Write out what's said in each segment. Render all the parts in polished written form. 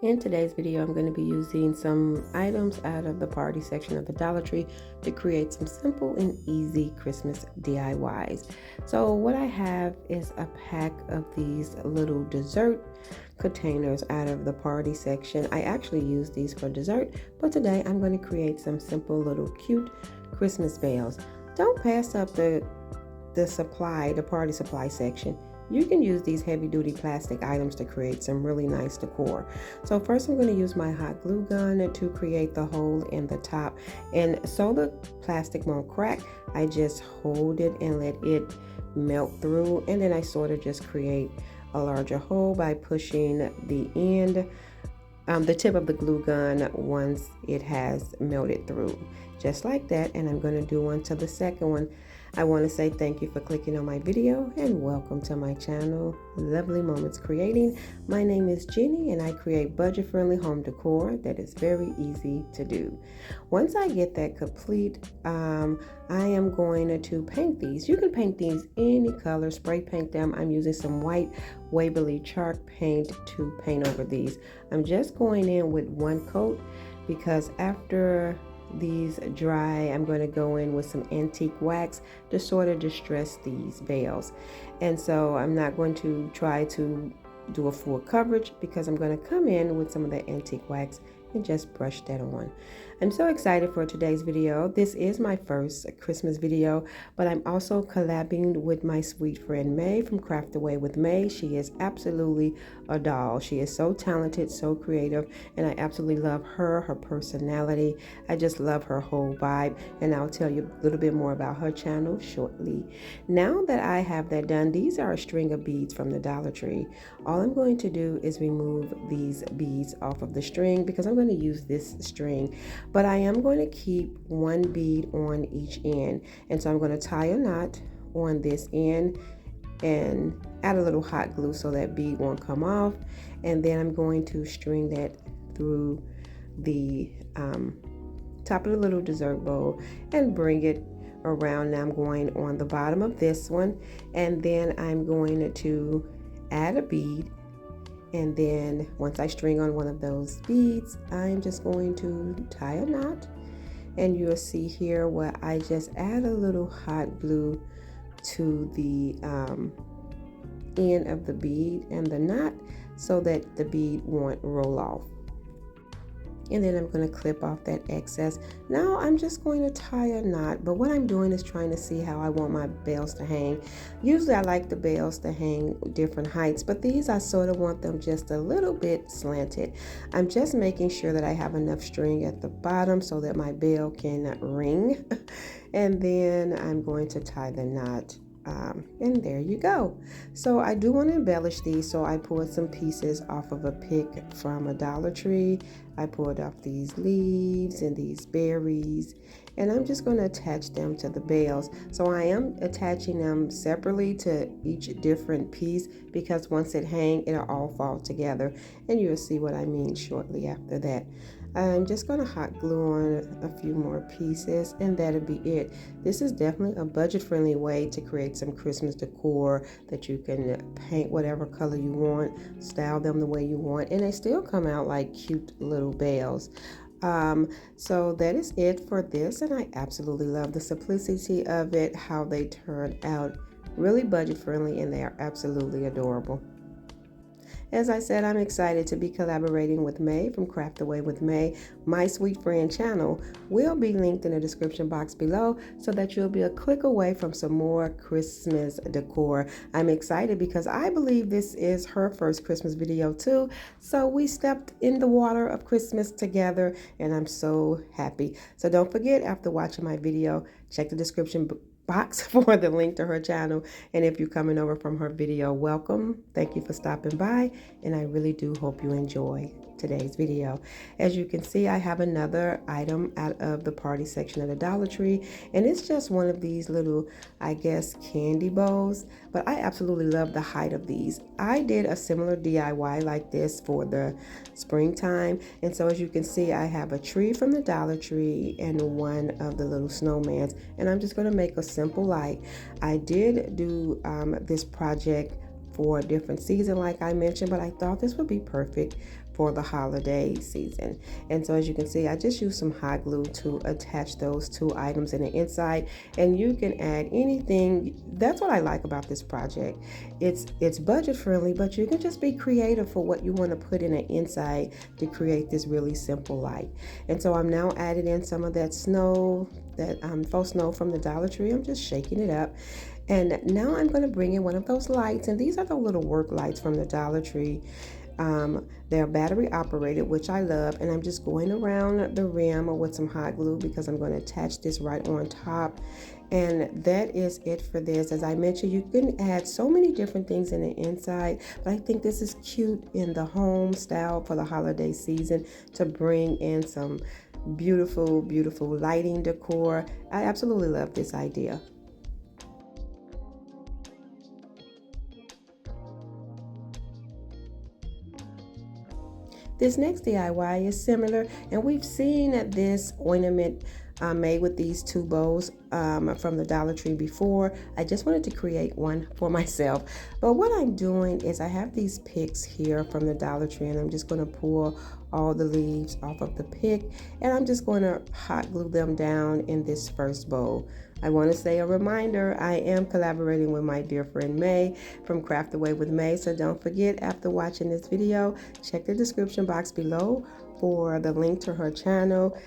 In today's video, I'm going to be using some items out of the party section of the Dollar Tree to create some simple and easy Christmas DIYs. So what I have is a pack of these little dessert containers out of the party section. I actually use these for dessert, but today I'm going to create some simple little cute Christmas bells. Don't pass up the party supply section. You can use these heavy-duty plastic items to create some really nice decor. So first I'm going to use my hot glue gun to create the hole in the top. And so the plastic won't crack, I just hold it and let it melt through. And then I sort of just create a larger hole by pushing the tip of the glue gun once it has melted through. Just like that. And I'm going to do one to the second one. I want to say thank you for clicking on my video and welcome to my channel, Lovely Moments Creating. My name is Jenny and I create budget-friendly home decor that is very easy to do. Once I get that complete, I am going to paint these. You can paint these any color, spray paint them. I'm using some white Waverly chalk paint to paint over these. I'm just going in with one coat because after these dry, I'm going to go in with some antique wax to sort of distress these veils. And so I'm not going to try to do a full coverage because I'm going to come in with some of the antique wax and just brush that on. I'm so excited for today's video. This is my first Christmas video, but I'm also collabing with my sweet friend May from Craft Away with May. She is absolutely a doll. She is so talented, so creative, and I absolutely love her personality. I just love her whole vibe, and I'll tell you a little bit more about her channel shortly. Now that I have that done, these are a string of beads from the Dollar Tree. All I'm going to do is remove these beads off of the string because I'm going to use this string, but I am going to keep one bead on each end. And so I'm going to tie a knot on this end and add a little hot glue so that bead won't come off. And then I'm going to string that through the top of the little dessert bowl and bring it around. Now I'm going on the bottom of this one, and then I'm going to add a bead. And then once I string on one of those beads, I'm just going to tie a knot. And you'll see here where I just add a little hot glue to the end of the bead and the knot so that the bead won't roll off. And then I'm going to clip off that excess. Now I'm just going to tie a knot, but what I'm doing is trying to see how I want my bells to hang. Usually I like the bells to hang different heights, but these I sort of want them just a little bit slanted. I'm just making sure that I have enough string at the bottom so that my bell can ring. And then I'm going to tie the knot. And there you go. So I do want to embellish these, so I pulled some pieces off of a pick from a Dollar Tree. I pulled off these leaves and these berries, and I'm just going to attach them to the bells. So I am attaching them separately to each different piece because once it hangs, it'll all fall together, and you'll see what I mean shortly after that. I'm just going to hot glue on a few more pieces, and that'll be it. This is definitely a budget-friendly way to create some Christmas decor that you can paint whatever color you want, style them the way you want, and they still come out like cute little bells. So that is it for this, and I absolutely love the simplicity of it, how they turn out really budget-friendly, and they are absolutely adorable. As I said, I'm excited to be collaborating with May from Craft Away with May. My sweet friend channel will be linked in the description box below so that you'll be a click away from some more Christmas decor. I'm excited because I believe this is her first Christmas video too. So we stepped in the water of Christmas together, and I'm so happy. So don't forget, after watching my video, check the description box for the link to her channel. And if you're coming over from her video, welcome. Thank you for stopping by, and I really do hope you enjoy today's video. As you can see, I have another item out of the party section of the Dollar Tree, and it's just one of these little, I guess, candy bowls, but I absolutely love the height of these. I did a similar DIY like this for the springtime, and so as you can see, I have a tree from the Dollar Tree and one of the little snowmans, and I'm just going to make a simple light. I did do this project for a different season like I mentioned, but I thought this would be perfect for the holiday season. And so as you can see, I just used some hot glue to attach those two items in the inside, and you can add anything. That's what I like about this project. It's budget friendly, but you can just be creative for what you want to put in the inside to create this really simple light. And so I'm now adding in some of that snow, that faux snow from the Dollar Tree. I'm just shaking it up. And now I'm going to bring in one of those lights, and these are the little work lights from the Dollar Tree. They're battery operated, which I love, and I'm just going around the rim with some hot glue because I'm going to attach this right on top. And that is it for this. As I mentioned, you can add so many different things in the inside, but I think this is cute in the home style for the holiday season to bring in some beautiful, beautiful lighting decor. I absolutely love this idea. This next DIY is similar, and we've seen this ornament made with these two bows from the Dollar Tree before. I just wanted to create one for myself. But what I'm doing is I have these picks here from the Dollar Tree, and I'm just going to pull all the leaves off of the pick, and I'm just going to hot glue them down in this first bow. I want to say a reminder, I am collaborating with my dear friend May from Craft Away with May, so don't forget, after watching this video, check the description box below for the link to her channel.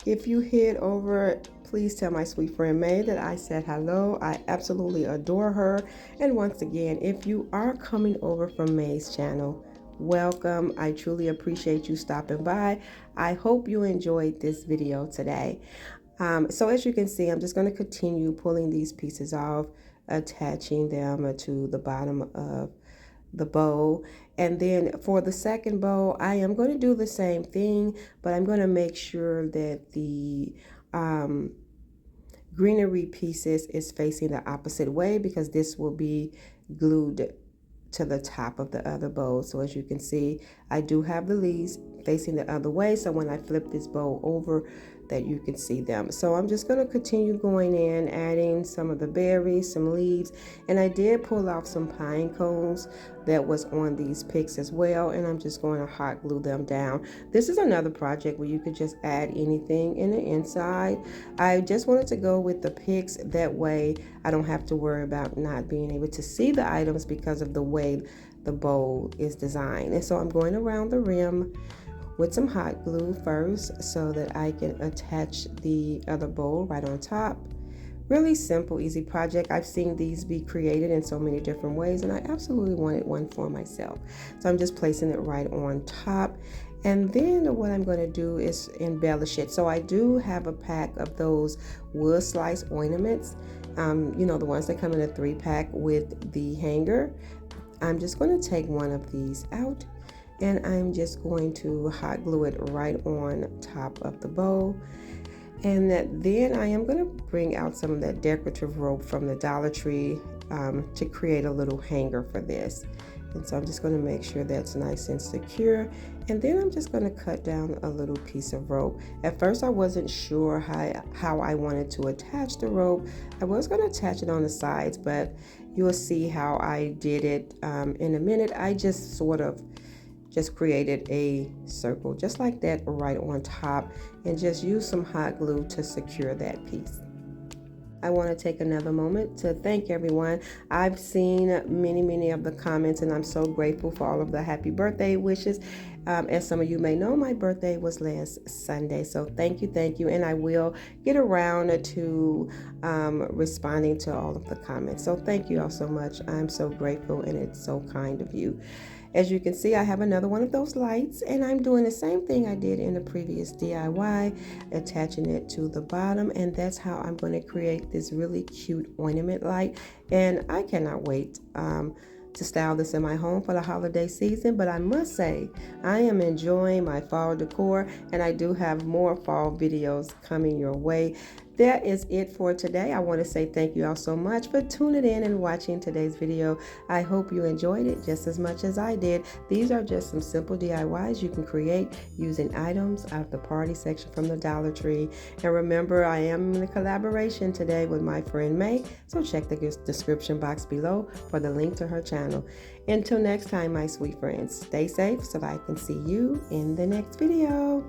If you head over, please tell my sweet friend May that I said hello. I absolutely adore her. And once again, if you are coming over from May's channel, welcome. I truly appreciate you stopping by. I hope you enjoyed this video today. So as you can see, I'm just going to continue pulling these pieces off, attaching them to the bottom of the bow. And then for the second bow, I am going to do the same thing, but I'm going to make sure that the greenery pieces is facing the opposite way, because this will be glued to the top of the other bow. So as you can see, I do have the leaves facing the other way, so when I flip this bow over, that you can see them. So I'm just going to continue going in, adding some of the berries, some leaves, and I did pull off some pine cones that was on these picks as well, and I'm just going to hot glue them down. This is another project where you could just add anything in the inside. I just wanted to go with the picks, that way I don't have to worry about not being able to see the items because of the way the bowl is designed. And so I'm going around the rim with some hot glue first so that I can attach the other bowl right on top. Really simple, easy project. I've seen these be created in so many different ways, and I absolutely wanted one for myself. So I'm just placing it right on top. And then what I'm going to do is embellish it. So I do have a pack of those wood slice ornaments, you know, the ones that come in a 3-pack with the hanger. I'm just going to take one of these out, and I'm just going to hot glue it right on top of the bow. And then I am going to bring out some of that decorative rope from the Dollar Tree to create a little hanger for this. And so I'm just going to make sure that's nice and secure. And then I'm just going to cut down a little piece of rope. At first I wasn't sure how I wanted to attach the rope. I was going to attach it on the sides, but you'll see how I did it in a minute. I just sort of created a circle just like that right on top, and just use some hot glue to secure that piece. I want to take another moment to thank everyone. I've seen many of the comments, and I'm so grateful for all of the happy birthday wishes. As some of you may know, my birthday was last Sunday, so thank you, and I will get around to responding to all of the comments. So thank you all so much. I'm so grateful, and it's so kind of you. As you can see, I have another one of those lights, and I'm doing the same thing I did in the previous DIY, attaching it to the bottom, and that's how I'm going to create this really cute ornament light. And I cannot wait to style this in my home for the holiday season. But I must say, I am enjoying my fall decor, and I do have more fall videos coming your way. that is it for today. I want to say thank you all so much for tuning in and watching today's video. I hope you enjoyed it just as much as I did. These are just some simple DIYs you can create using items out of the party section from the Dollar Tree. And remember, I am in a collaboration today with my friend May, so check the description box below for the link to her channel. Until next time, my sweet friends, stay safe so that I can see you in the next video.